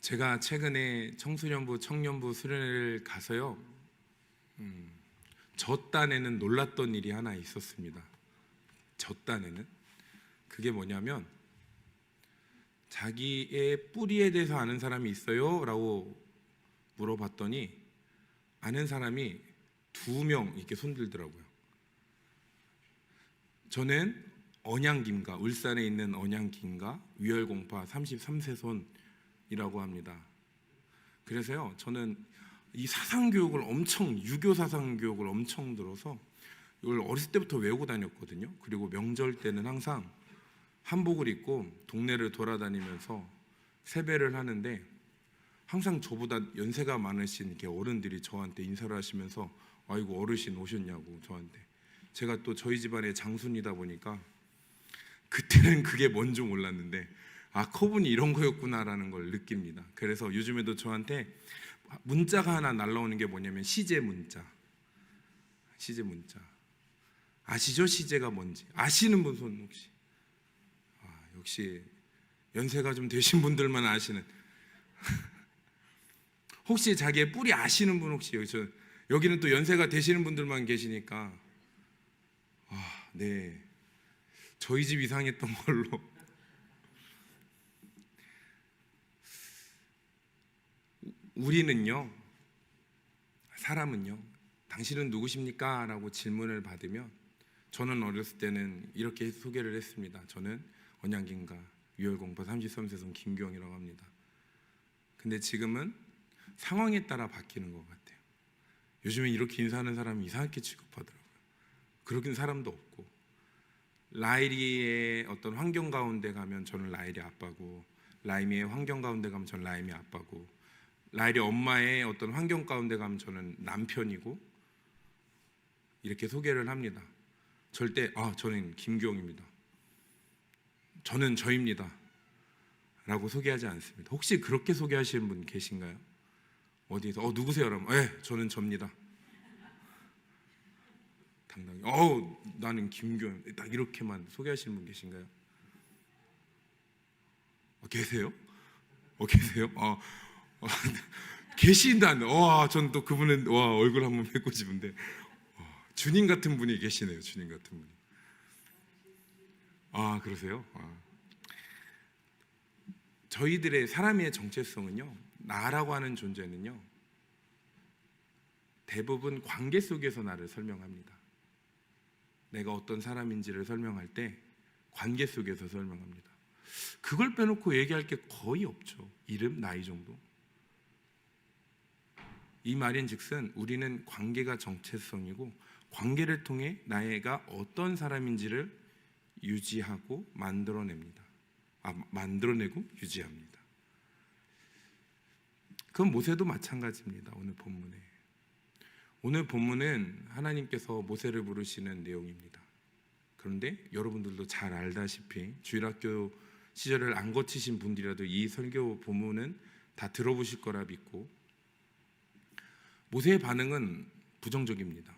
제가 최근에 청소년부, 청년부 수련회를 가서요, 저 딴에는 놀랐던 일이 하나 있었습니다. 저 딴에는 그게 뭐냐면, 자기의 뿌리에 대해서 아는 사람이 있어요? 라고 물어봤더니 아는 사람이 2명 이렇게 손들더라고요. 저는 언양김가, 울산에 있는 언양김가 위열공파 33세손이라고 합니다. 그래서요, 저는 이 사상교육을 유교 사상교육을 엄청 들어서 이걸 어렸을 때부터 외우고 다녔거든요. 그리고 명절 때는 항상 한복을 입고 동네를 돌아다니면서 세배를 하는데, 항상 저보다 연세가 많으신 이렇게 어른들이 저한테 인사를 하시면서 아이고 어르신 오셨냐고 저한테. 제가 또 저희 집안의 장순이다 보니까 그때는 그게 뭔지 몰랐는데, 아, 커분이 이런 거였구나라는 걸 느낍니다. 그래서 요즘에도 저한테 문자가 하나 날라오는 게 뭐냐면 시제 문자. 아시죠? 시제가 뭔지 아시는 분 손 혹시? 역시 연세가 좀 되신 분들만 아시는. 혹시 자기의 뿌리 아시는 분 혹시 여기는 또 연세가 되시는 분들만 계시니까, 네, 저희 집 이상했던 걸로. 우리는요, 사람은요, 당신은 누구십니까? 라고 질문을 받으면 저는 어렸을 때는 이렇게 소개를 했습니다. 저는 언양김가 위열공파 33세손 김경이라고 합니다. 근데 지금은 상황에 따라 바뀌는 것 같아요. 요즘엔 이렇게 인사하는 사람이 이상하게 취급하더라고요. 그러긴 사람도 없고, 라이리의 어떤 환경 가운데 가면 저는 라이리 아빠고, 라이미의 환경 가운데 가면 저는 라이미 아빠고, 라이리 엄마의 어떤 환경 가운데 가면 저는 남편이고, 이렇게 소개를 합니다. 절대 저는 김경입니다, 저는 저입니다 라고 소개하지 않습니다. 혹시 그렇게 소개하시는 분 계신가요? 어디에서 누구세요? 그러면 저는 접니다. 당당히 나는 김경, 딱 이렇게만 소개하시는 분 계신가요? 계세요? 계세요? 계신다는. 전 또 그분은 얼굴 한번 뵙고 싶은데, 주님 같은 분이 계시네요. 주님 같은 분이. 그러세요? 저희들의 사람의 정체성은요, 나라고 하는 존재는요, 대부분 관계 속에서 나를 설명합니다. 내가 어떤 사람인지를 설명할 때 관계 속에서 설명합니다. 그걸 빼놓고 얘기할 게 거의 없죠. 이름, 나이 정도. 이 말인즉슨 우리는 관계가 정체성이고, 관계를 통해 나가 어떤 사람인지를 유지하고 만들어내고 유지합니다. 그건 모세도 마찬가지입니다. 오늘 본문은 하나님께서 모세를 부르시는 내용입니다. 그런데 여러분들도 잘 알다시피 주일학교 시절을 안 거치신 분들이라도 이 설교 본문은 다 들어보실 거라 믿고, 모세의 반응은 부정적입니다.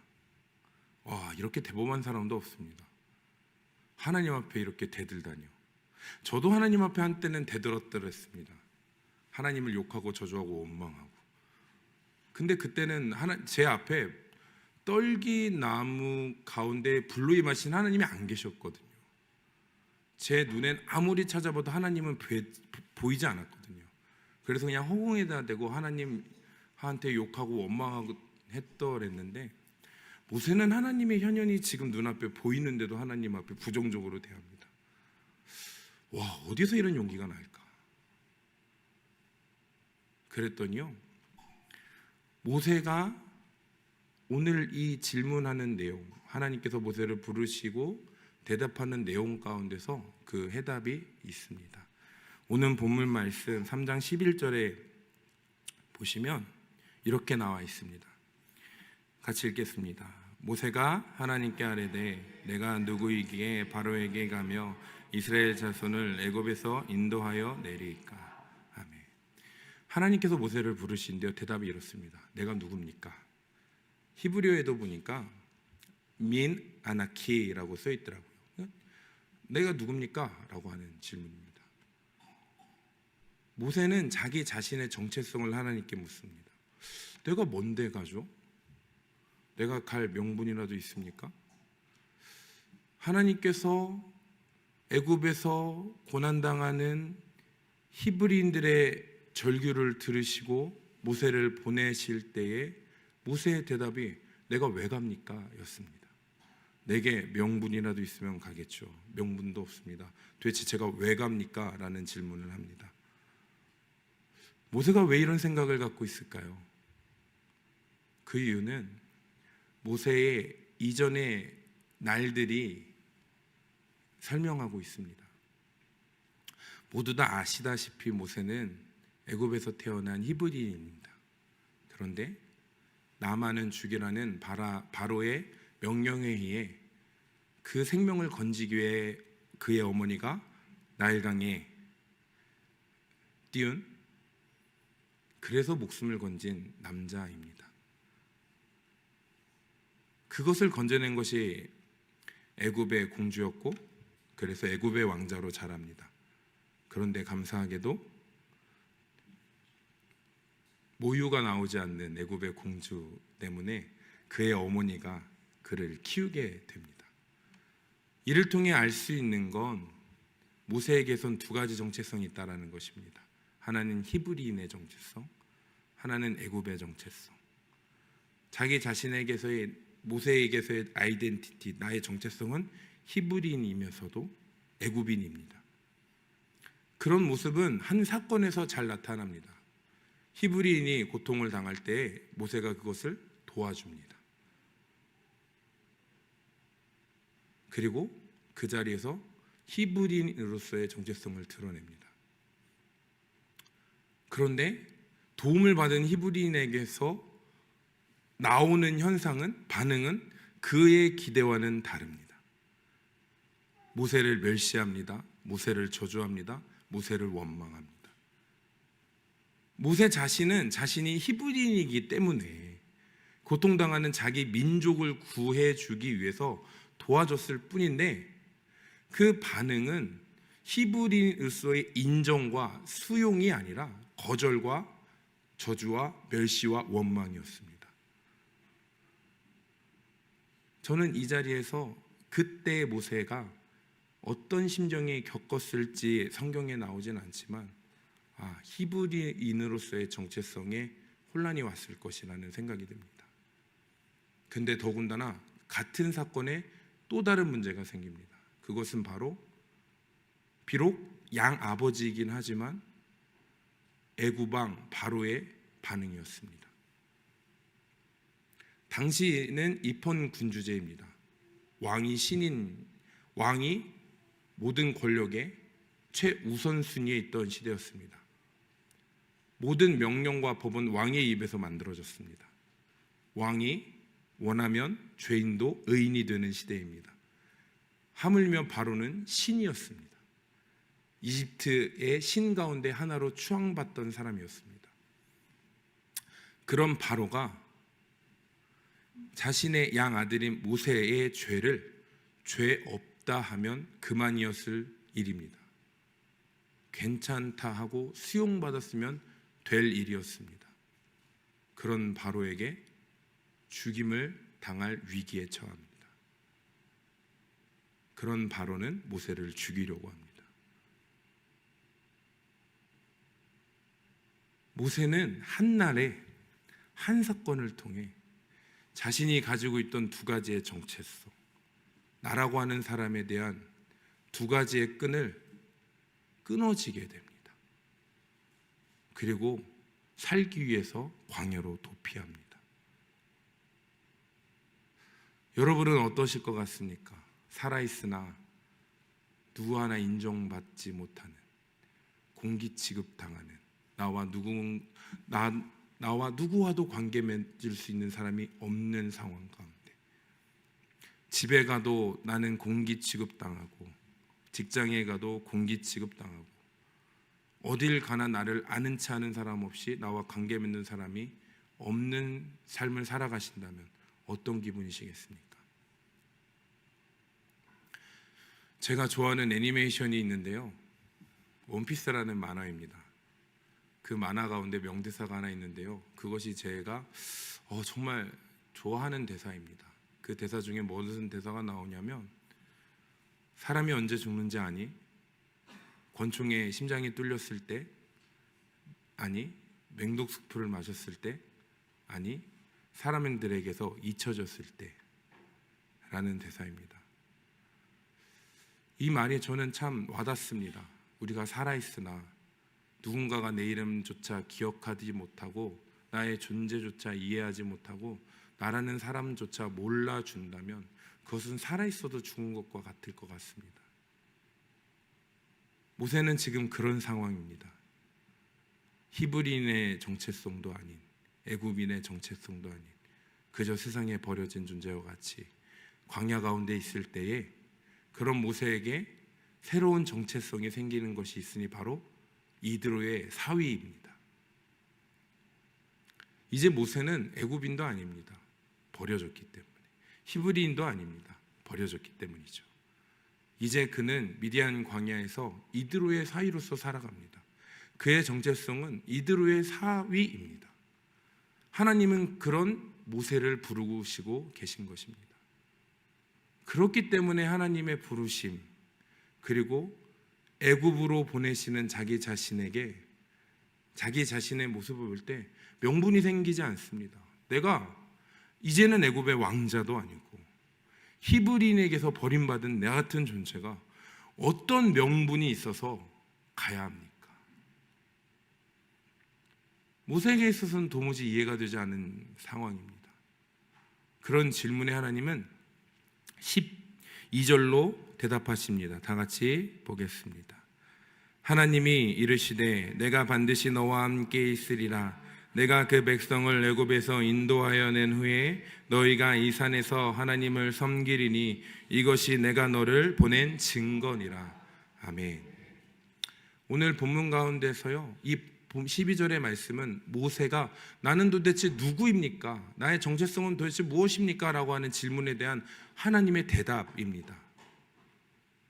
이렇게 대범한 사람도 없습니다. 하나님 앞에 이렇게 대들다니요. 저도 하나님 앞에 한때는 대들었더랬습니다. 하나님을 욕하고 저주하고 원망하고. 근데 그때는 제 앞에 떨기나무 가운데 불로 임하신 하나님이 안 계셨거든요. 제 눈엔 아무리 찾아봐도 하나님은 보이지 않았거든요. 그래서 그냥 허공에다 대고 하나님한테 욕하고 원망하고 했더랬는데, 모세는 하나님의 현현이 지금 눈앞에 보이는데도 하나님 앞에 부정적으로 대합니다. 어디서 이런 용기가 날까? 그랬더니요, 모세가 오늘 이 질문하는 내용, 하나님께서 모세를 부르시고 대답하는 내용 가운데서 그 해답이 있습니다. 오늘 본문 말씀 3장 11절에 보시면 이렇게 나와 있습니다. 같이 읽겠습니다. 모세가 하나님께 아뢰되 내가 누구이기에 바로에게 가며 이스라엘 자손을 애굽에서 인도하여 내리이까. 아멘. 하나님께서 모세를 부르신데요, 대답이 이렇습니다. 내가 누굽니까? 히브리어에도 보니까 민 아나키라고 써 있더라고요. 내가 누굽니까? 라고 하는 질문입니다. 모세는 자기 자신의 정체성을 하나님께 묻습니다. 내가 뭔데 가죠? 내가 갈 명분이라도 있습니까? 하나님께서 애굽에서 고난당하는 히브리인들의 절규를 들으시고 모세를 보내실 때에 모세의 대답이 내가 왜 갑니까? 였습니다. 내게 명분이라도 있으면 가겠죠. 명분도 없습니다. 도대체 제가 왜 갑니까? 라는 질문을 합니다. 모세가 왜 이런 생각을 갖고 있을까요? 그 이유는 모세의 이전의 날들이 설명하고 있습니다. 모두 다 아시다시피 모세는 애굽에서 태어난 히브리인입니다. 그런데 나만은 죽이라는 바로의 명령에 의해 그 생명을 건지기 위해 그의 어머니가 나일강에 띄운, 그래서 목숨을 건진 남자입니다. 그것을 건져낸 것이 애굽의 공주였고, 그래서 애굽의 왕자로 자랍니다. 그런데 감사하게도 모유가 나오지 않는 애굽의 공주 때문에 그의 어머니가 그를 키우게 됩니다. 이를 통해 알 수 있는 건 모세에게선 두 가지 정체성이 있다는 것입니다. 하나는 히브리인의 정체성, 하나는 애굽의 정체성. 자기 자신에게서의, 모세에게서의 아이덴티티, 나의 정체성은 히브리인이면서도 애굽인입니다. 그런 모습은 한 사건에서 잘 나타납니다. 히브리인이 고통을 당할 때 모세가 그것을 도와줍니다. 그리고 그 자리에서 히브리인으로서의 정체성을 드러냅니다. 그런데 도움을 받은 히브리인에게서 나오는 현상은, 반응은 그의 기대와는 다릅니다. 모세를 멸시합니다. 모세를 저주합니다. 모세를 원망합니다. 모세 자신은 자신이 히브리인이기 때문에 고통당하는 자기 민족을 구해주기 위해서 도와줬을 뿐인데, 그 반응은 히브리인으로서의 인정과 수용이 아니라 거절과 저주와 멸시와 원망이었습니다. 저는 이 자리에서 그때의 모세가 어떤 심정이 겪었을지 성경에 나오진 않지만, 히브리인으로서의 정체성에 혼란이 왔을 것이라는 생각이 듭니다. 근데 더군다나 같은 사건에 또 다른 문제가 생깁니다. 그것은 바로 비록 양 아버지이긴 하지만 애굽왕 바로의 반응이었습니다. 당시는 입헌 군주제입니다. 왕이 모든 권력의 최우선순위에 있던 시대였습니다. 모든 명령과 법은 왕의 입에서 만들어졌습니다. 왕이 원하면 죄인도 의인이 되는 시대입니다. 하물며 바로는 신이었습니다. 이집트의 신 가운데 하나로 추앙받던 사람이었습니다. 그런 바로가 자신의 양 아들인 모세의 죄를 죄 없다 하면 그만이었을 일입니다. 괜찮다 하고 수용받았으면 될 일이었습니다. 그런 바로에게 죽임을 당할 위기에 처합니다. 그런 바로는 모세를 죽이려고 합니다. 모세는 한날에 한 사건을 통해 자신이 가지고 있던 두 가지의 정체성, 나라고 하는 사람에 대한 두 가지의 끈을 끊어지게 됩니다. 그리고 살기 위해서 광야로 도피합니다. 여러분은 어떠실 것 같습니까? 살아있으나 누구 하나 인정받지 못하는, 공기 취급당하는, 나와 누구와도 관계 맺을 수 있는 사람이 없는 상황 가운데, 집에 가도 나는 공기 취급당하고, 직장에 가도 공기 취급당하고, 어딜 가나 나를 아는 체 아는 사람 없이 나와 관계 맺는 사람이 없는 삶을 살아가신다면 어떤 기분이시겠습니까? 제가 좋아하는 애니메이션이 있는데요, 원피스라는 만화입니다. 그 만화 가운데 명대사가 하나 있는데요. 그것이 제가 정말 좋아하는 대사입니다. 그 대사 중에 무슨 대사가 나오냐면, 사람이 언제 죽는지 아니? 권총에 심장이 뚫렸을 때? 아니? 맹독수프를 마셨을 때? 아니? 사람들에게서 잊혀졌을 때? 라는 대사입니다. 이 말이 저는 참 와닿습니다. 우리가 살아있으나 누군가가 내 이름조차 기억하지 못하고 나의 존재조차 이해하지 못하고 나라는 사람조차 몰라준다면 그것은 살아있어도 죽은 것과 같을 것 같습니다. 모세는 지금 그런 상황입니다. 히브리인의 정체성도 아닌, 애굽인의 정체성도 아닌, 그저 세상에 버려진 존재와 같이 광야 가운데 있을 때에 그런 모세에게 새로운 정체성이 생기는 것이 있으니 바로 이드로의 사위입니다. 이제 모세는 애굽인도 아닙니다. 버려졌기 때문에. 히브리인도 아닙니다. 버려졌기 때문이죠. 이제 그는 미디안 광야에서 이드로의 사위로서 살아갑니다. 그의 정체성은 이드로의 사위입니다. 하나님은 그런 모세를 부르시고 계신 것입니다. 그렇기 때문에 하나님의 부르심, 그리고 애굽으로 보내시는 자기 자신에게 자기 자신의 모습을 볼 때 명분이 생기지 않습니다. 내가 이제는 애굽의 왕자도 아니고 히브리인에게서 버림받은 내 같은 존재가 어떤 명분이 있어서 가야 합니까? 모세에게 있어서는 도무지 이해가 되지 않는 상황입니다. 그런 질문에 하나님은 12절로 대답하십니다. 다 같이 보겠습니다. 하나님이 이르시되 내가 반드시 너와 함께 있으리라. 내가 그 백성을 애굽에서 인도하여 낸 후에 너희가 이 산에서 하나님을 섬기리니 이것이 내가 너를 보낸 증거니라. 아멘. 오늘 본문 가운데서요, 이 12절의 말씀은 모세가 나는 도대체 누구입니까? 나의 정체성은 도대체 무엇입니까? 라고 하는 질문에 대한 하나님의 대답입니다.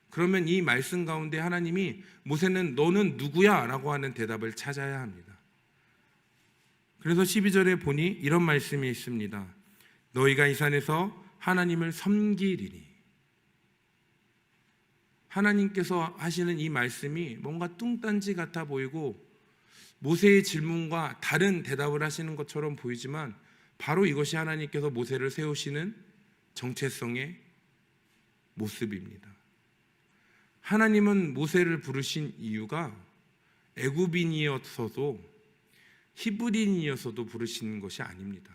그러면 이 말씀 가운데 하나님이 모세는 너는 누구야? 라고 하는 대답을 찾아야 합니다. 그래서 12절에 보니 이런 말씀이 있습니다. 너희가 이 산에서 하나님을 섬기리니. 하나님께서 하시는 이 말씀이 뭔가 뚱딴지 같아 보이고 모세의 질문과 다른 대답을 하시는 것처럼 보이지만 바로 이것이 하나님께서 모세를 세우시는 정체성의 모습입니다. 하나님은 모세를 부르신 이유가 애굽인이었어도 히브리인이어서도 부르시는 것이 아닙니다.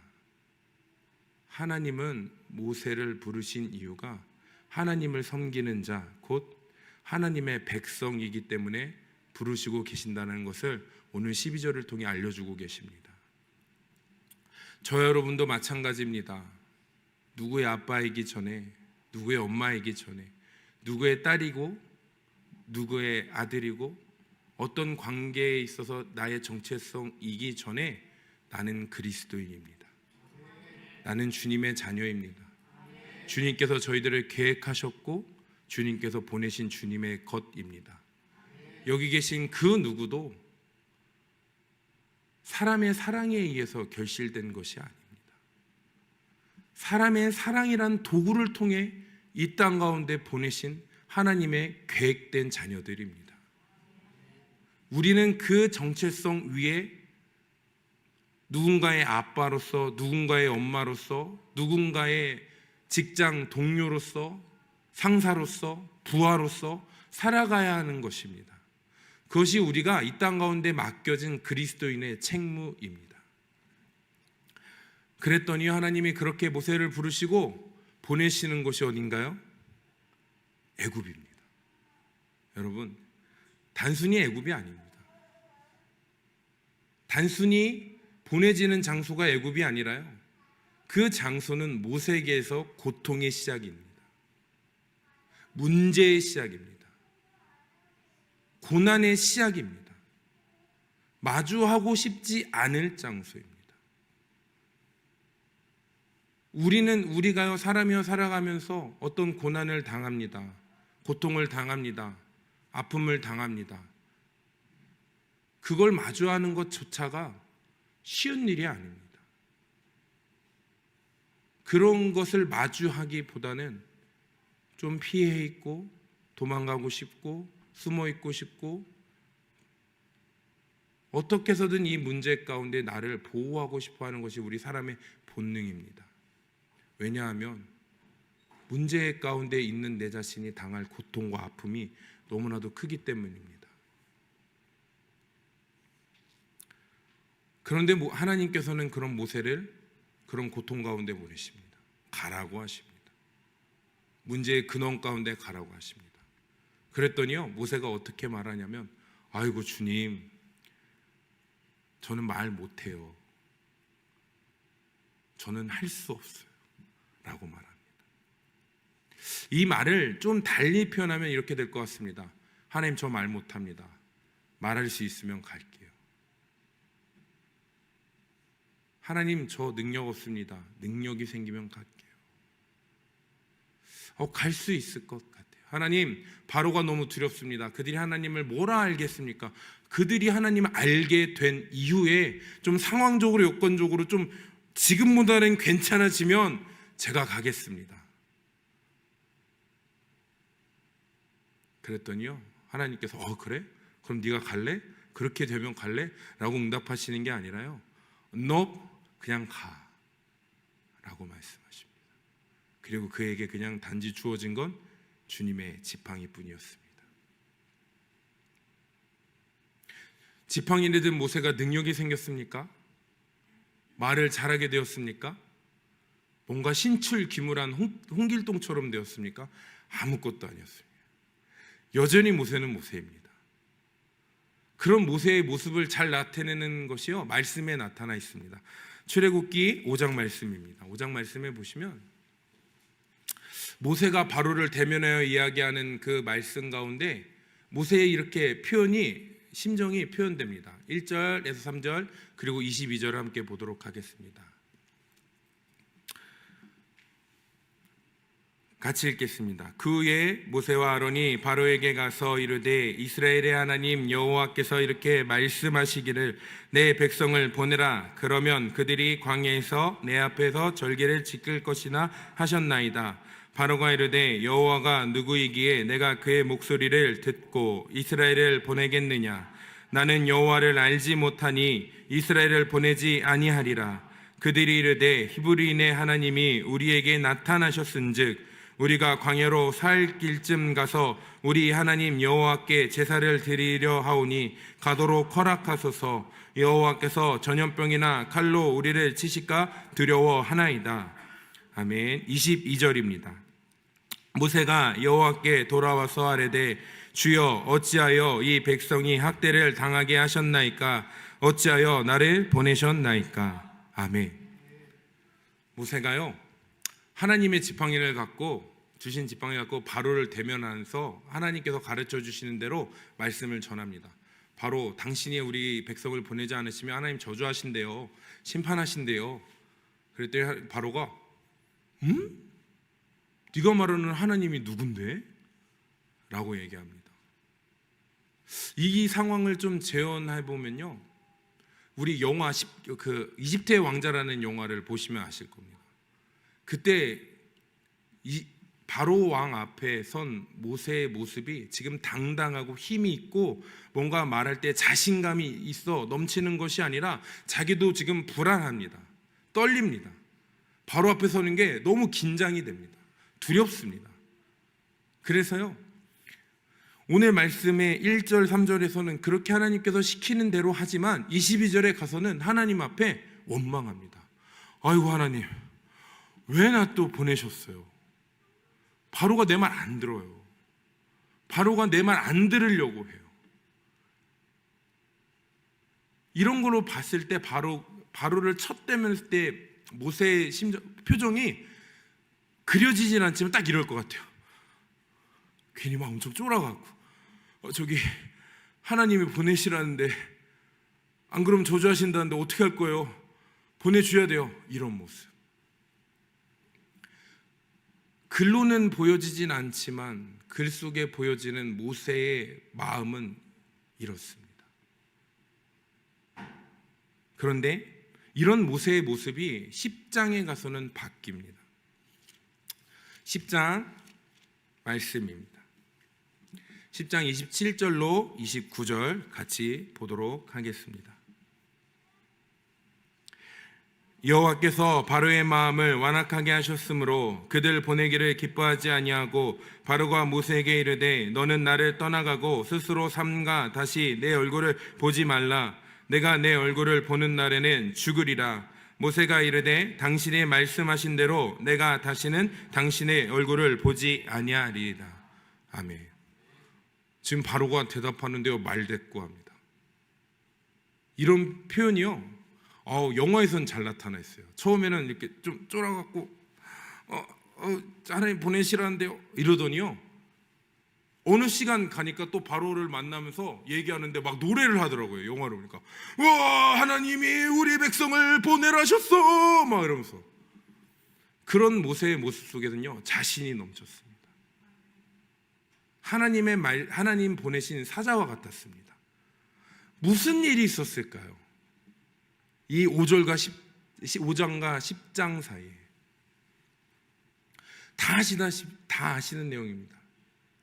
하나님은 모세를 부르신 이유가 하나님을 섬기는 자, 곧 하나님의 백성이기 때문에 부르시고 계신다는 것을 오늘 12절을 통해 알려주고 계십니다. 저 여러분도 마찬가지입니다. 누구의 아빠이기 전에, 누구의 엄마이기 전에, 누구의 딸이고 누구의 아들이고 어떤 관계에 있어서 나의 정체성이기 전에 나는 그리스도인입니다. 나는 주님의 자녀입니다. 주님께서 저희들을 계획하셨고 주님께서 보내신 주님의 것입니다. 여기 계신 그 누구도 사람의 사랑에 의해서 결실된 것이 아닙니다. 사람의 사랑이란 도구를 통해 이 땅 가운데 보내신 하나님의 계획된 자녀들입니다. 우리는 그 정체성 위에 누군가의 아빠로서, 누군가의 엄마로서, 누군가의 직장 동료로서, 상사로서, 부하로서 살아가야 하는 것입니다. 그것이 우리가 이 땅 가운데 맡겨진 그리스도인의 책무입니다. 그랬더니 하나님이 그렇게 모세를 부르시고 보내시는 곳이 어딘가요? 애굽입니다. 여러분, 단순히 애굽이 아닙니다. 단순히 보내지는 장소가 애굽이 아니라요, 그 장소는 모세에게서 고통의 시작입니다. 문제의 시작입니다. 고난의 시작입니다. 마주하고 싶지 않을 장소입니다. 우리가요, 사람이여 살아가면서 어떤 고난을 당합니다. 고통을 당합니다. 아픔을 당합니다. 그걸 마주하는 것조차가 쉬운 일이 아닙니다. 그런 것을 마주하기보다는 좀 피해 있고 도망가고 싶고 숨어 있고 싶고 어떻게 해서든 이 문제 가운데 나를 보호하고 싶어 하는 것이 우리 사람의 본능입니다. 왜냐하면 문제 가운데 있는 내 자신이 당할 고통과 아픔이 너무나도 크기 때문입니다. 그런데 하나님께서는 그런 모세를 그런 고통 가운데 보내십니다. 가라고 하십니다. 문제의 근원 가운데 가라고 하십니다. 그랬더니요, 모세가 어떻게 말하냐면, 아이고 주님, 저는 말 못해요. 저는 할 수 없어요. 라고 말합니다. 이 말을 좀 달리 표현하면 이렇게 될 것 같습니다. 하나님, 저 말 못합니다. 말할 수 있으면 갈게요. 하나님, 저 능력 없습니다. 능력이 생기면 갈게요. 갈 수 있을 것 같아요. 하나님, 바로가 너무 두렵습니다. 그들이 하나님을 뭐라 알겠습니까? 그들이 하나님을 알게 된 이후에 좀 상황적으로 여건적으로 좀 지금보다는 괜찮아지면 제가 가겠습니다. 그랬더니요, 하나님께서 그래? 그럼 네가 갈래? 그렇게 되면 갈래? 라고 응답하시는 게 아니라요, 너 그냥 가 라고 말씀하십니다. 그리고 그에게 그냥 단지 주어진 건 주님의 지팡이 뿐이었습니다. 지팡이를 든 모세가 능력이 생겼습니까? 말을 잘하게 되었습니까? 뭔가 신출귀물한 홍길동처럼 되었습니까? 아무것도 아니었습니다. 여전히 모세는 모세입니다. 그런 모세의 모습을 잘 나타내는 것이요, 말씀에 나타나 있습니다. 출애굽기 5장 말씀입니다. 5장 말씀에 보시면 모세가 바로를 대면하여 이야기하는 그 말씀 가운데 모세의 이렇게 심정이 표현됩니다. 1절에서 3절 그리고 22절을 함께 보도록 하겠습니다. 같이 읽겠습니다. 그 후에 모세와 아론이 바로에게 가서 이르되 이스라엘의 하나님 여호와께서 이렇게 말씀하시기를 내 백성을 보내라. 그러면 그들이 광야에서 내 앞에서 절개를 지킬 것이나 하셨나이다. 바로가 이르되 여호와가 누구이기에 내가 그의 목소리를 듣고 이스라엘을 보내겠느냐. 나는 여호와를 알지 못하니 이스라엘을 보내지 아니하리라. 그들이 이르되 히브리인의 하나님이 우리에게 나타나셨은즉 우리가 광야로 살 길쯤 가서 우리 하나님 여호와께 제사를 드리려 하오니 가도록 허락하소서. 여호와께서 전염병이나 칼로 우리를 치실까 두려워하나이다. 아멘. 22절입니다. 모세가 여호와께 돌아와서 아뢰되 주여 어찌하여 이 백성이 학대를 당하게 하셨나이까? 어찌하여 나를 보내셨나이까? 아멘. 모세가요, 하나님의 지팡이를 갖고 주신 지팡이 갖고 바로를 대면하면서 하나님께서 가르쳐 주시는 대로 말씀을 전합니다. 바로 당신이 우리 백성을 보내지 않으시면 하나님 저주하신대요. 심판하신대요. 그랬더니 바로가 네가 말하는 하나님이 누군데? 라고 얘기합니다. 이 상황을 좀 재현해 보면요, 우리 영화 이집트의 왕자라는 영화를 보시면 아실 겁니다. 그때 이 바로 왕 앞에 선 모세의 모습이 지금 당당하고 힘이 있고 뭔가 말할 때 자신감이 있어 넘치는 것이 아니라 자기도 지금 불안합니다. 떨립니다. 바로 앞에 서는 게 너무 긴장이 됩니다. 두렵습니다. 그래서요, 오늘 말씀의 1절 3절에서는 그렇게 하나님께서 시키는 대로 하지만 22절에 가서는 하나님 앞에 원망합니다. 아이고 하나님, 왜 나 또 보내셨어요? 바로가 내 말 안 들어요. 바로가 내 말 안 들으려고 해요. 이런 걸로 봤을 때 바로를 쳤대면을 때 모세의 표정이 그려지진 않지만 딱 이럴 것 같아요. 괜히 막 엄청 쫄아갖고 저기 하나님이 보내시라는데 안 그러면 저주하신다는데 어떻게 할 거예요? 보내줘야 돼요. 이런 모습. 글로는 보여지진 않지만 글 속에 보여지는 모세의 마음은 이렇습니다. 그런데 이런 모세의 모습이 10장에 가서는 바뀝니다. 10장 말씀입니다. 10장 27절로 29절 같이 보도록 하겠습니다. 여호와께서 바로의 마음을 완악하게 하셨으므로 그들 보내기를 기뻐하지 아니하고 바로가 모세에게 이르되 너는 나를 떠나가고 스스로 삼가 다시 내 얼굴을 보지 말라. 내가 내 얼굴을 보는 날에는 죽으리라. 모세가 이르되 당신이 말씀하신 대로 내가 다시는 당신의 얼굴을 보지 아니하리이다. 아멘. 지금 바로가 대답하는데요, 말대꾸합니다. 이런 표현이요, 영화에선 잘 나타났어요. 처음에는 이렇게 좀 쫄아갖고 하나님 보내시라는데요 이러더니요, 어느 시간 가니까 또 바로를 만나면서 얘기하는데 막 노래를 하더라고요. 영화를 보니까 와, 하나님이 우리 백성을 보내라셨어 막 이러면서. 그런 모세의 모습 속에는요, 자신이 넘쳤습니다. 하나님 보내신 사자와 같았습니다. 무슨 일이 있었을까요? 이 5장과 10장 사이에 다 아시는 내용입니다.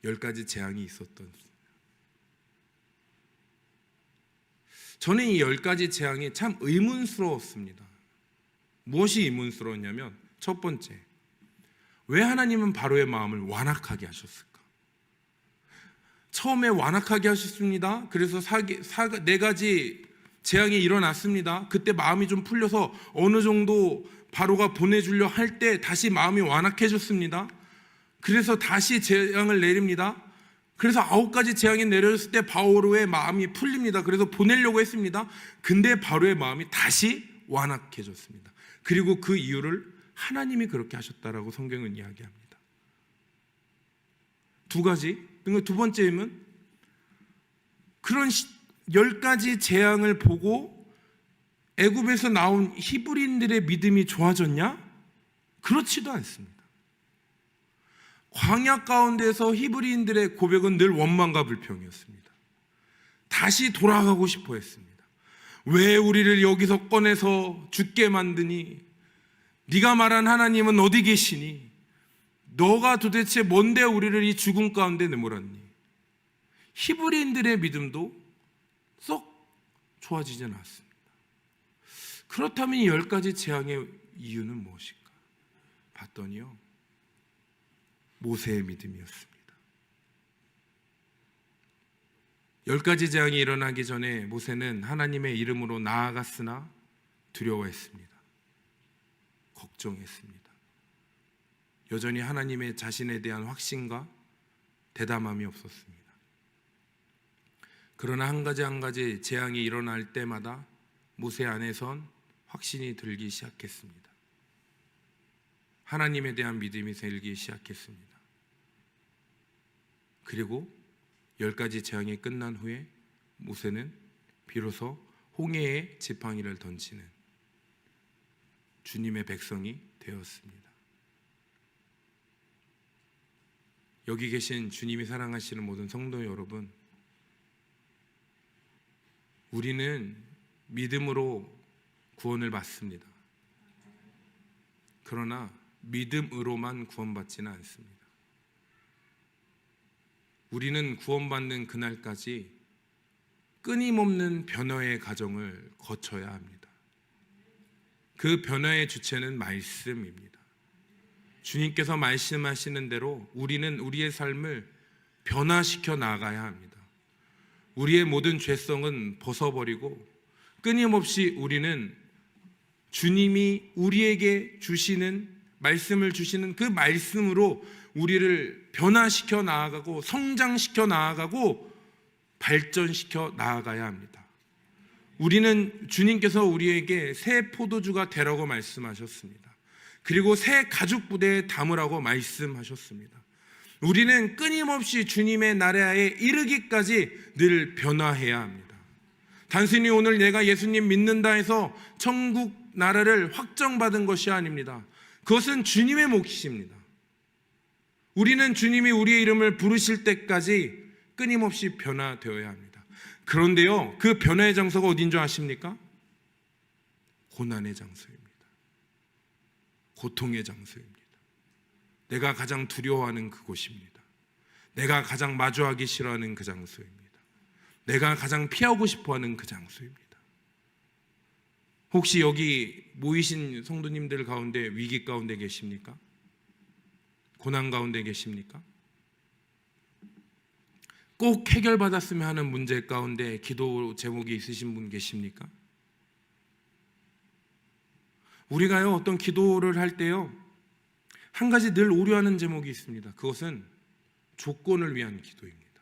10가지 재앙이 있었던. 저는 이 10가지 재앙이 참 의문스러웠습니다. 무엇이 의문스러웠냐면, 첫 번째, 왜 하나님은 바로의 마음을 완악하게 하셨을까? 처음에 완악하게 하셨습니다. 그래서 4가지 재앙이 일어났습니다. 그때 마음이 좀 풀려서 어느 정도 바로가 보내주려 할 때 다시 마음이 완악해졌습니다. 그래서 다시 재앙을 내립니다. 그래서 9가지 재앙이 내려졌을 때 바로의 마음이 풀립니다. 그래서 보내려고 했습니다. 근데 바로의 마음이 다시 완악해졌습니다. 그리고 그 이유를 하나님이 그렇게 하셨다라고 성경은 이야기합니다. 2가지. 그러니까 두 번째는 그런 10가지 재앙을 보고 애굽에서 나온 히브리인들의 믿음이 좋아졌냐? 그렇지도 않습니다. 광야 가운데서 히브리인들의 고백은 늘 원망과 불평이었습니다. 다시 돌아가고 싶어 했습니다. 왜 우리를 여기서 꺼내서 죽게 만드니? 네가 말한 하나님은 어디 계시니? 너가 도대체 뭔데 우리를 이 죽음 가운데 내몰았니? 히브리인들의 믿음도 썩 좋아지지 않았습니다. 그렇다면 이 10가지 재앙의 이유는 무엇일까? 봤더니요, 모세의 믿음이었습니다. 10가지 재앙이 일어나기 전에 모세는 하나님의 이름으로 나아갔으나 두려워했습니다. 걱정했습니다. 여전히 하나님의 자신에 대한 확신과 대담함이 없었습니다. 그러나 한 가지 재앙이 일어날 때마다 모세 안에선 확신이 들기 시작했습니다. 하나님에 대한 믿음이 생기기 시작했습니다. 그리고 10가지 재앙이 끝난 후에 모세는 비로소 홍해에 지팡이를 던지는 주님의 백성이 되었습니다. 여기 계신 주님이 사랑하시는 모든 성도 여러분, 우리는 믿음으로 구원을 받습니다. 그러나 믿음으로만 구원받지는 않습니다. 우리는 구원받는 그날까지 끊임없는 변화의 과정을 거쳐야 합니다. 그 변화의 주체는 말씀입니다. 주님께서 말씀하시는 대로 우리는 우리의 삶을 변화시켜 나가야 합니다. 우리의 모든 죄성은 벗어버리고 끊임없이 우리는 주님이 우리에게 주시는 말씀을 주시는 그 말씀으로 우리를 변화시켜 나아가고 성장시켜 나아가고 발전시켜 나아가야 합니다. 우리는 주님께서 우리에게 새 포도주가 되라고 말씀하셨습니다. 그리고 새 가죽 부대에 담으라고 말씀하셨습니다. 우리는 끊임없이 주님의 나라에 이르기까지 늘 변화해야 합니다. 단순히 오늘 내가 예수님 믿는다 해서 천국 나라를 확정받은 것이 아닙니다. 그것은 주님의 몫입니다. 우리는 주님이 우리의 이름을 부르실 때까지 끊임없이 변화되어야 합니다. 그런데요, 그 변화의 장소가 어딘 줄 아십니까? 고난의 장소입니다. 고통의 장소입니다. 내가 가장 두려워하는 그곳입니다. 내가 가장 마주하기 싫어하는 그 장소입니다. 내가 가장 피하고 싶어하는 그 장소입니다. 혹시 여기 모이신 성도님들 가운데 위기 가운데 계십니까? 고난 가운데 계십니까? 꼭 해결받았으면 하는 문제 가운데 기도 제목이 있으신 분 계십니까? 우리가요, 어떤 기도를 할 때요, 한 가지 늘 오류하는 제목이 있습니다. 그것은 조건을 위한 기도입니다.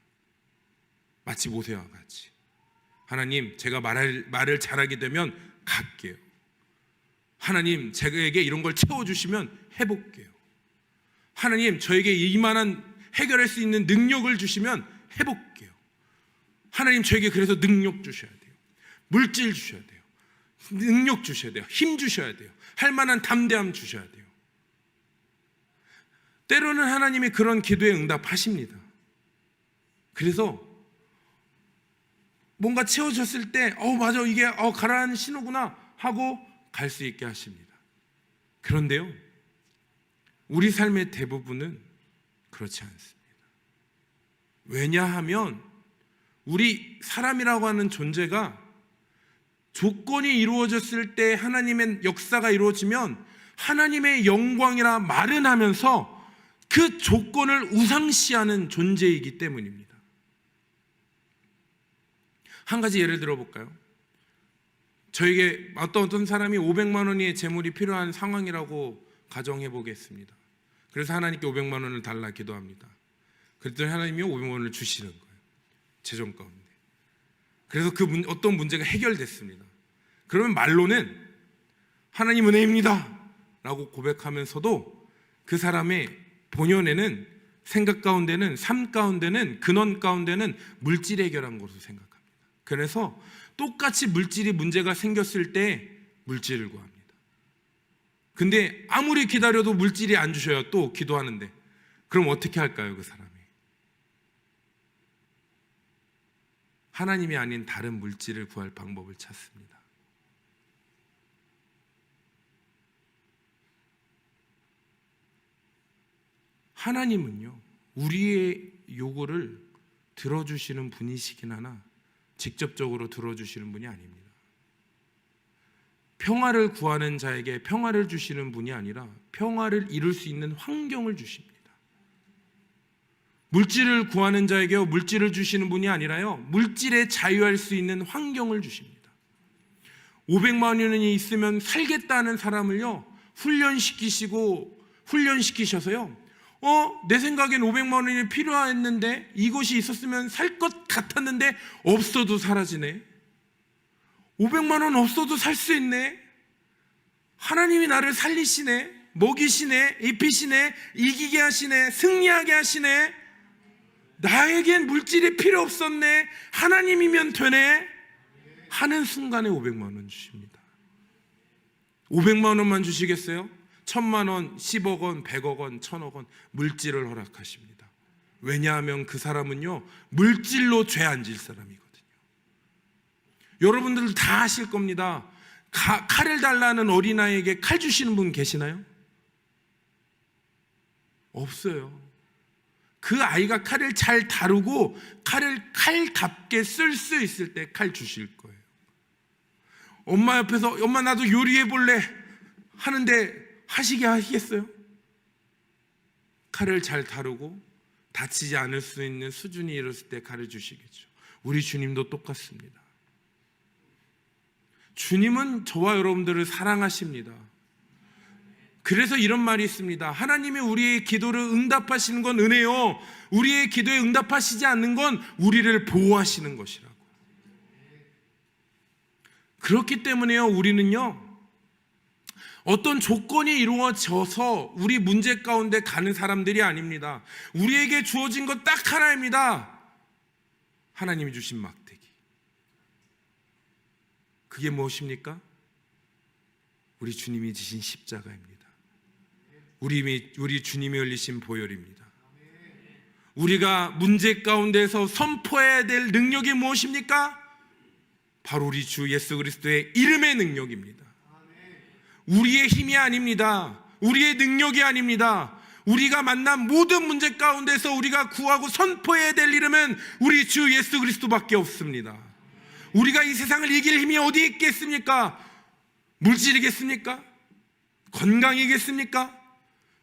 마치 모세와 같이, 하나님, 제가 말을 잘하게 되면 갈게요. 하나님, 제게 이런 걸 채워주시면 해볼게요. 하나님, 저에게 이만한 해결할 수 있는 능력을 주시면 해볼게요. 하나님, 저에게 그래서 능력 주셔야 돼요. 물질 주셔야 돼요. 능력 주셔야 돼요. 힘 주셔야 돼요. 할 만한 담대함 주셔야 돼요. 때로는 하나님이 그런 기도에 응답하십니다. 그래서 뭔가 채워졌을 때 맞아, 이게 가라앉는 신호구나 하고 갈 수 있게 하십니다. 그런데요, 우리 삶의 대부분은 그렇지 않습니다. 왜냐하면 우리 사람이라고 하는 존재가 조건이 이루어졌을 때 하나님의 역사가 이루어지면 하나님의 영광이라 말은 하면서 그 조건을 우상시하는 존재이기 때문입니다. 한 가지 예를 들어볼까요? 저에게 어떤 사람이 500만 원의 재물이 필요한 상황이라고 가정해 보겠습니다. 그래서 하나님께 500만 원을 달라 기도합니다. 그랬더니 하나님이 500만 원을 주시는 거예요. 재정 가운데. 그래서 어떤 문제가 해결됐습니다. 그러면 말로는 하나님 은혜입니다 라고 고백하면서도 그 사람의 본연에는, 생각 가운데는, 삶 가운데는, 근원 가운데는 물질 해결한 것으로 생각합니다. 그래서 똑같이 물질이 문제가 생겼을 때 물질을 구합니다. 근데 아무리 기다려도 물질이 안 주셔요. 또 기도하는데. 그럼 어떻게 할까요, 그 사람이? 하나님이 아닌 다른 물질을 구할 방법을 찾습니다. 하나님은요, 우리의 요구를 들어주시는 분이시긴 하나 직접적으로 들어주시는 분이 아닙니다. 평화를 구하는 자에게 평화를 주시는 분이 아니라 평화를 이룰 수 있는 환경을 주십니다. 물질을 구하는 자에게 물질을 주시는 분이 아니라요, 물질에 자유할 수 있는 환경을 주십니다. 500만 원이 있으면 살겠다는 사람을요, 훈련시키셔서요, 내 생각엔 500만 원이 필요했는데, 이것이 있었으면 살 것 같았는데 없어도 사라지네. 500만 원 없어도 살 수 있네. 하나님이 나를 살리시네, 먹이시네, 입히시네, 이기게 하시네, 승리하게 하시네. 나에겐 물질이 필요 없었네. 하나님이면 되네 하는 순간에 500만 원 주십니다. 500만 원만 주시겠어요? 1000만 원, 10억 원, 100억 원, 1000억 원 물질을 허락하십니다. 왜냐하면 그 사람은요, 물질로 죄 안 질 사람이거든요. 여러분들 다 아실 겁니다. 칼을 달라는 어린아이에게 칼 주시는 분 계시나요? 없어요. 그 아이가 칼을 잘 다루고 칼을 칼답게 쓸 수 있을 때 칼 주실 거예요. 엄마 옆에서 엄마 나도 요리해 볼래 하는데 하시게 하시겠어요? 칼을 잘 다루고 다치지 않을 수 있는 수준이 이뤘을 때 칼을 주시겠죠. 우리 주님도 똑같습니다. 주님은 저와 여러분들을 사랑하십니다. 그래서 이런 말이 있습니다. 하나님이 우리의 기도를 응답하시는 건 은혜요, 우리의 기도에 응답하시지 않는 건 우리를 보호하시는 것이라고. 그렇기 때문에요, 우리는요, 어떤 조건이 이루어져서 우리 문제 가운데 가는 사람들이 아닙니다. 우리에게 주어진 것 딱 하나입니다. 하나님이 주신 막대기. 그게 무엇입니까? 우리 주님이 지신 십자가입니다. 우리 주님이 흘리신 보혈입니다. 우리가 문제 가운데서 선포해야 될 능력이 무엇입니까? 바로 우리 주 예수 그리스도의 이름의 능력입니다. 우리의 힘이 아닙니다. 우리의 능력이 아닙니다. 우리가 만난 모든 문제 가운데서 우리가 구하고 선포해야 될 이름은 우리 주 예수 그리스도밖에 없습니다. 우리가 이 세상을 이길 힘이 어디 있겠습니까? 물질이겠습니까? 건강이겠습니까?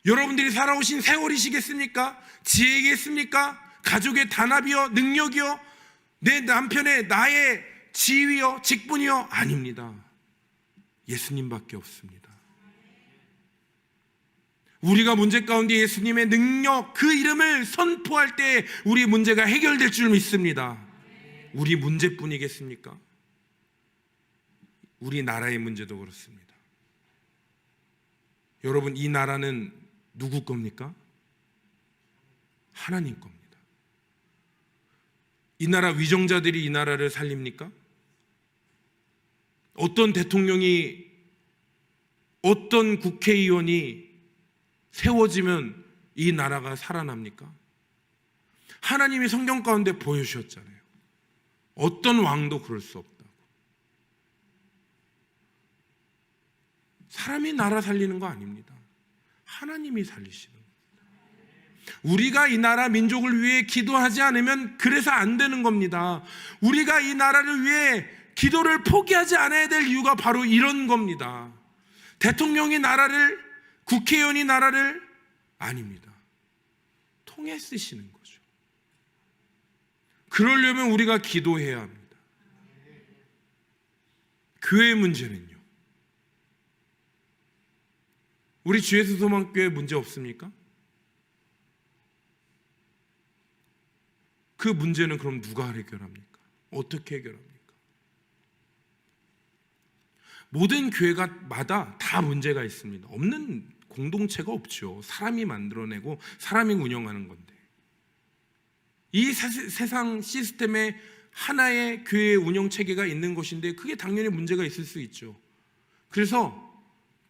여러분들이 살아오신 세월이시겠습니까? 지혜이겠습니까? 가족의 단합이요? 능력이요? 내 남편의 나의 지위요? 직분이요? 아닙니다. 예수님밖에 없습니다. 우리가 문제 가운데 예수님의 능력, 그 이름을 선포할 때 우리 문제가 해결될 줄 믿습니다. 우리 문제뿐이겠습니까? 우리 나라의 문제도 그렇습니다. 여러분, 이 나라는 누구 겁니까? 하나님 겁니다. 이 나라 위정자들이 이 나라를 살립니까? 어떤 대통령이, 어떤 국회의원이 세워지면 이 나라가 살아납니까? 하나님이 성경 가운데 보여주셨잖아요. 어떤 왕도 그럴 수 없다고. 사람이 나라 살리는 거 아닙니다. 하나님이 살리시는 겁니다. 우리가 이 나라 민족을 위해 기도하지 않으면 그래서 안 되는 겁니다. 우리가 이 나라를 위해 기도를 포기하지 않아야 될 이유가 바로 이런 겁니다. 대통령이 나라를, 국회의원이 나라를 아닙니다. 통해 쓰시는 거죠. 그러려면 우리가 기도해야 합니다. 교회 문제는요, 우리 주 예수 소망교회 문제 없습니까? 그 문제는 그럼 누가 해결합니까? 어떻게 해결합니까? 모든 교회마다 다 문제가 있습니다. 없는 공동체가 없죠. 사람이 만들어내고 사람이 운영하는 건데, 이 세상 시스템에 하나의 교회 운영 체계가 있는 것인데 그게 당연히 문제가 있을 수 있죠. 그래서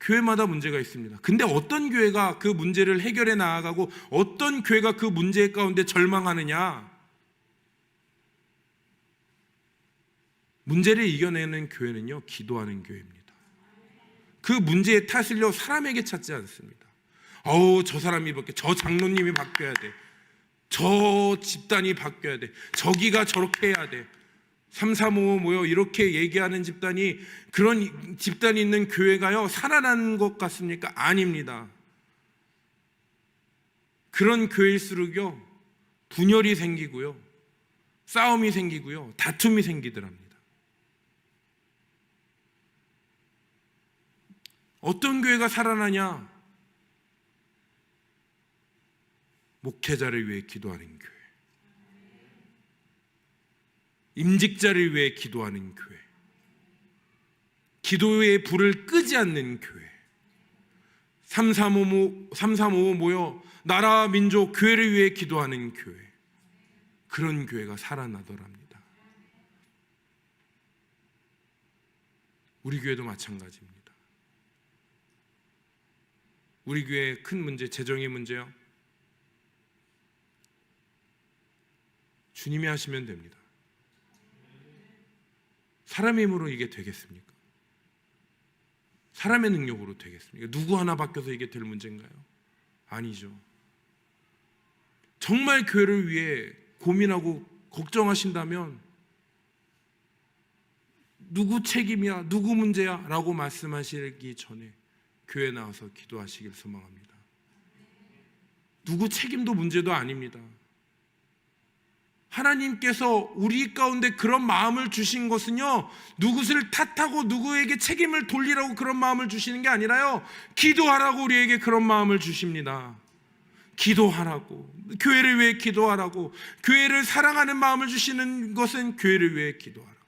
교회마다 문제가 있습니다. 근데 어떤 교회가 그 문제를 해결해 나아가고 어떤 교회가 그 문제 가운데 절망하느냐? 문제를 이겨내는 교회는요, 기도하는 교회입니다. 그 문제의 탓을요, 사람에게 찾지 않습니다. 저 사람이 바뀌어야 돼, 저 장로님이 바뀌어야 돼, 저 집단이 바뀌어야 돼, 저기가 저렇게 해야 돼, 335 모여 이렇게 얘기하는 집단이, 그런 집단이 있는 교회가요 살아나는 것 같습니까? 아닙니다. 그런 교회일수록요 분열이 생기고요, 싸움이 생기고요, 다툼이 생기더랍니다. 어떤 교회가 살아나냐? 목회자를 위해 기도하는 교회, 임직자를 위해 기도하는 교회, 기도의 불을 끄지 않는 교회, 335 모여 나라 민족 교회를 위해 기도하는 교회, 그런 교회가 살아나더랍니다. 우리 교회도 마찬가지입니다. 우리 교회의 큰 문제, 재정의 문제요, 주님이 하시면 됩니다. 사람의 힘으로 이게 되겠습니까? 사람의 능력으로 되겠습니까? 누구 하나 바뀌어서 이게 될 문제인가요? 아니죠. 정말 교회를 위해 고민하고 걱정하신다면 누구 책임이야, 누구 문제야 라고 말씀하시기 전에 교회에 나와서 기도하시길 소망합니다. 누구 책임도 문제도 아닙니다. 하나님께서 우리 가운데 그런 마음을 주신 것은요, 누구를 탓하고 누구에게 책임을 돌리라고 그런 마음을 주시는 게 아니라요, 기도하라고 우리에게 그런 마음을 주십니다. 기도하라고, 교회를 위해 기도하라고, 교회를 사랑하는 마음을 주시는 것은 교회를 위해 기도하라고.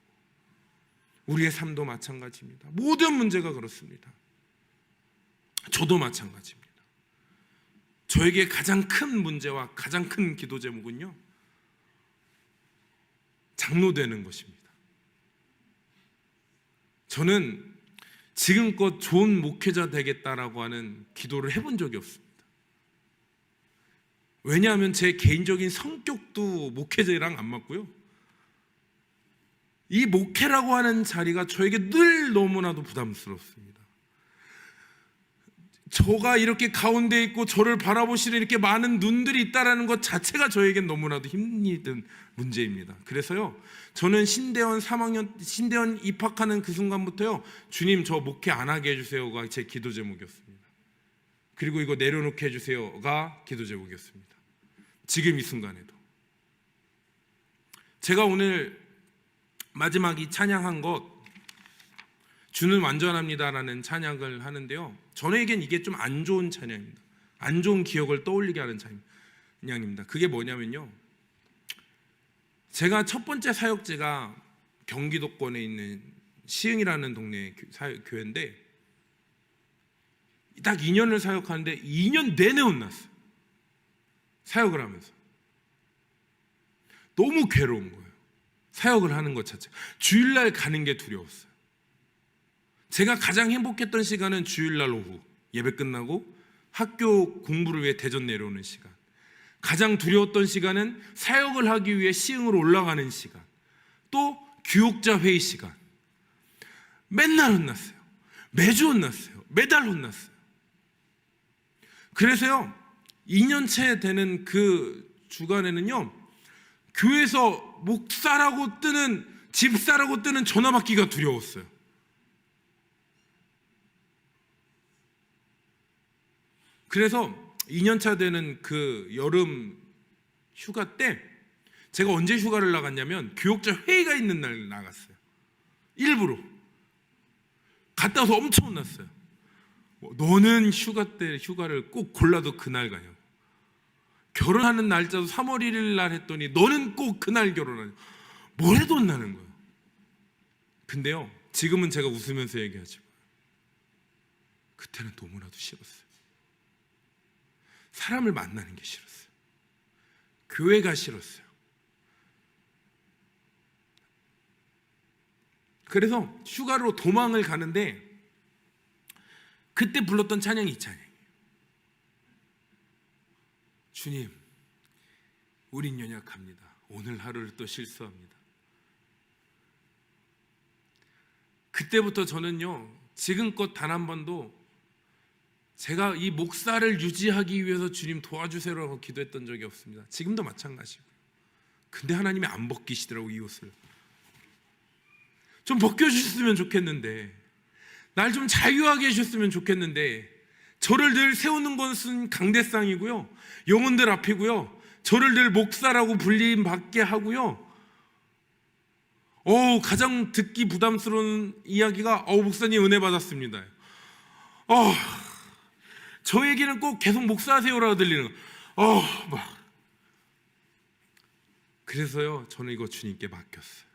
우리의 삶도 마찬가지입니다. 모든 문제가 그렇습니다. 저도 마찬가지입니다. 저에게 가장 큰 문제와 가장 큰 기도 제목은요, 장로 되는 것입니다. 저는 지금껏 좋은 목회자 되겠다라고 하는 기도를 해본 적이 없습니다. 왜냐하면 제 개인적인 성격도 목회자랑 안 맞고요, 이 목회라고 하는 자리가 저에게 늘 너무나도 부담스럽습니다. 저가 이렇게 가운데 있고 저를 바라보시는 이렇게 많은 눈들이 있다라는 것 자체가 저에겐 너무나도 힘이 든 문제입니다. 그래서요, 저는 신대원 3학년 신대원 입학하는 그 순간부터요, 주님 저 목회 안 하게 해주세요가 제 기도 제목이었습니다. 그리고 이거 내려놓게 해주세요가 기도 제목이었습니다. 지금 이 순간에도 제가 오늘 마지막 이 찬양한 것, 주는 완전합니다라는 찬양을 하는데요, 저에겐 이게 좀 안 좋은 찬양입니다. 안 좋은 기억을 떠올리게 하는 찬양입니다. 그게 뭐냐면요, 제가 첫 번째 사역지가 경기도권에 있는 시흥이라는 동네 교회인데, 딱 2년을 사역하는데 2년 내내 혼났어요. 사역을 하면서 너무 괴로운 거예요. 사역을 하는 것 자체, 주일날 가는 게 두려웠어요. 제가 가장 행복했던 시간은 주일날 오후 예배 끝나고 학교 공부를 위해 대전 내려오는 시간. 가장 두려웠던 시간은 사역을 하기 위해 시흥으로 올라가는 시간, 또 교육자 회의 시간. 맨날 혼났어요. 매주 혼났어요. 매달 혼났어요. 그래서요, 2년째 되는 그 주간에는요, 교회에서 목사라고 뜨는, 집사라고 뜨는 전화 받기가 두려웠어요. 그래서 2년차 되는 그 여름 휴가 때 제가 언제 휴가를 나갔냐면, 교육자 회의가 있는 날 나갔어요. 일부러 갔다 와서 엄청 혼났어요. 너는 휴가 때 휴가를 꼭 골라도 그날 가냐고. 결혼하는 날짜도 3월 1일 날 했더니 너는 꼭 그날 결혼하냐고. 뭘 해도 혼나는 거예요. 근데요, 지금은 제가 웃으면서 얘기하지만 그때는 너무나도 싫었어요. 사람을 만나는 게 싫었어요. 교회가 싫었어요. 그래서 휴가로 도망을 가는데 그때 불렀던 찬양이 이 찬양이에요. 주님, 우린 연약합니다. 오늘 하루를 또 실수합니다. 그때부터 저는요, 지금껏 단 한 번도 제가 이 목사를 유지하기 위해서 주님 도와주세요라고 기도했던 적이 없습니다. 지금도 마찬가지고요. 근데 하나님이 안 벗기시더라고요. 이 옷을 좀 벗겨주셨으면 좋겠는데, 날 좀 자유하게 해주셨으면 좋겠는데, 저를 늘 세우는 것은 강대상이고요, 영혼들 앞이고요, 저를 늘 목사라고 불림받게 하고요, 가장 듣기 부담스러운 이야기가 목사님 은혜 받았습니다. 저 얘기는 꼭 계속 목사하세요라고 들리는 거. 그래서요, 저는 이거 주님께 맡겼어요.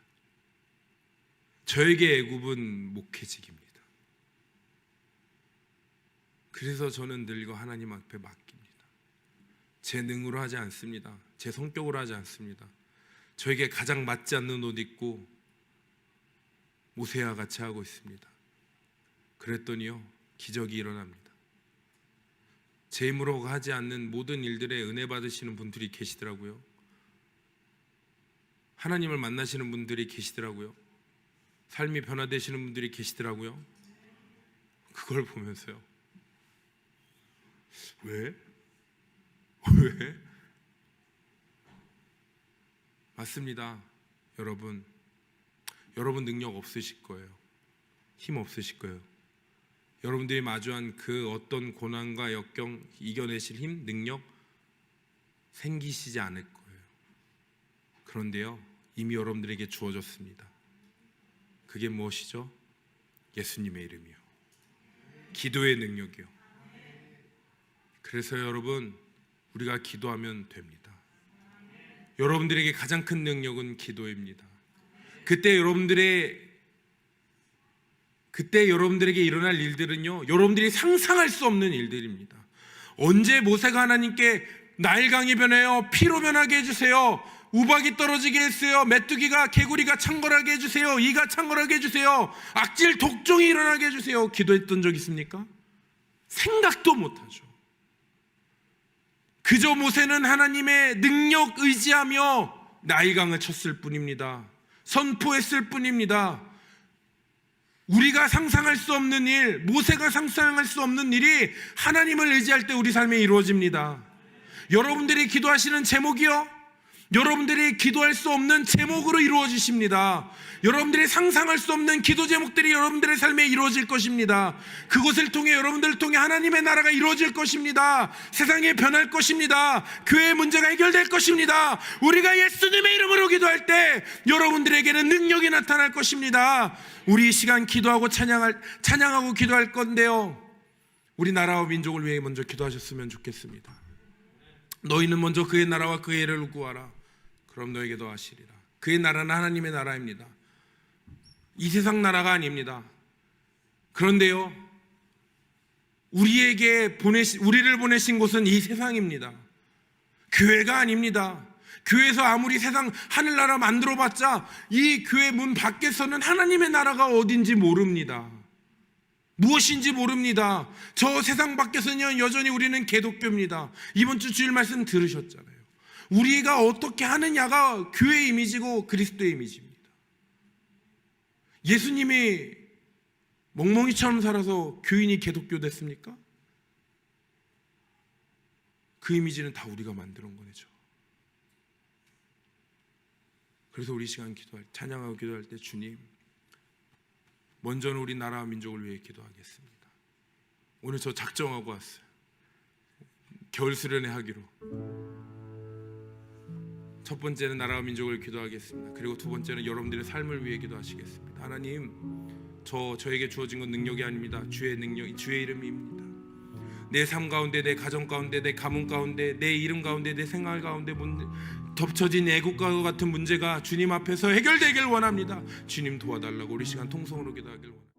저에게 애굽은 목회직입니다. 그래서 저는 늘 이거 하나님 앞에 맡깁니다. 제 능으로 하지 않습니다. 제 성격으로 하지 않습니다. 저에게 가장 맞지 않는 옷 입고 모세와 같이 하고 있습니다. 그랬더니요, 기적이 일어납니다. 제 힘으로 하지 않는 모든 일들에 은혜 받으시는 분들이 계시더라고요. 하나님을 만나시는 분들이 계시더라고요. 삶이 변화되시는 분들이 계시더라고요. 그걸 보면서요, 왜? 맞습니다. 여러분 능력 없으실 거예요. 힘 없으실 거예요. 여러분들이 마주한 그 어떤 고난과 역경 이겨내실 힘, 능력 생기시지 않을 거예요. 그런데요, 이미 여러분들에게 주어졌습니다. 그게 무엇이죠? 예수님의 이름이요, 기도의 능력이요. 그래서 여러분, 우리가 기도하면 됩니다. 여러분들에게 가장 큰 능력은 기도입니다. 그때 여러분들에게 일어날 일들은요, 여러분들이 상상할 수 없는 일들입니다. 언제 모세가 하나님께 나일강이 변해요, 피로 변하게 해주세요, 우박이 떨어지게 했어요, 메뚜기가 개구리가 창궐하게 해주세요, 이가 창궐하게 해주세요, 악질 독종이 일어나게 해주세요, 기도했던 적 있습니까? 생각도 못하죠. 그저 모세는 하나님의 능력 의지하며 나일강을 쳤을 뿐입니다. 선포했을 뿐입니다. 우리가 상상할 수 없는 일, 모세가 상상할 수 없는 일이 하나님을 의지할 때 우리 삶에 이루어집니다. 여러분들이 기도하시는 제목이요, 여러분들이 기도할 수 없는 제목으로 이루어지십니다. 여러분들이 상상할 수 없는 기도 제목들이 여러분들의 삶에 이루어질 것입니다. 그것을 통해, 여러분들을 통해 하나님의 나라가 이루어질 것입니다. 세상이 변할 것입니다. 교회의 문제가 해결될 것입니다. 우리가 예수님의 이름으로 기도할 때 여러분들에게는 능력이 나타날 것입니다. 우리 이 시간 기도하고 찬양하고 기도할 건데요, 우리 나라와 민족을 위해 먼저 기도하셨으면 좋겠습니다. 너희는 먼저 그의 나라와 그의 의를 구하라. 그럼 너에게도 하시리라. 그의 나라는 하나님의 나라입니다. 이 세상 나라가 아닙니다. 그런데요, 우리를 보내신 곳은 이 세상입니다. 교회가 아닙니다. 교회에서 아무리 세상 하늘나라 만들어봤자 이 교회 문 밖에서는 하나님의 나라가 어딘지 모릅니다. 무엇인지 모릅니다. 저 세상 밖에서는 여전히 우리는 기독교입니다. 이번 주 주일 말씀 들으셨잖아요. 우리가 어떻게 하느냐가 교회의 이미지고 그리스도의 이미지입니다. 예수님이 멍멍이처럼 살아서 교인이 기독교 됐습니까? 그 이미지는 다 우리가 만들어 온 거죠. 그래서 우리 시간 찬양하고 기도할 때, 주님, 먼저는 우리 나라와 민족을 위해 기도하겠습니다. 오늘 저 작정하고 왔어요. 겨울 수련회 하기로. 첫 번째는 나라와 민족을 기도하겠습니다. 그리고 두 번째는 여러분들의 삶을 위해 기도하시겠습니다. 하나님, 저에게 주어진 건 능력이 아닙니다. 주의 능력, 주의 이름입니다. 내 삶 가운데, 내 가정 가운데, 내 가문 가운데, 내 이름 가운데, 내 생활 가운데 덮쳐진 애국과 같은 문제가 주님 앞에서 해결되길 원합니다. 주님 도와달라고 우리 시간 통성으로 기도하길 원합니다.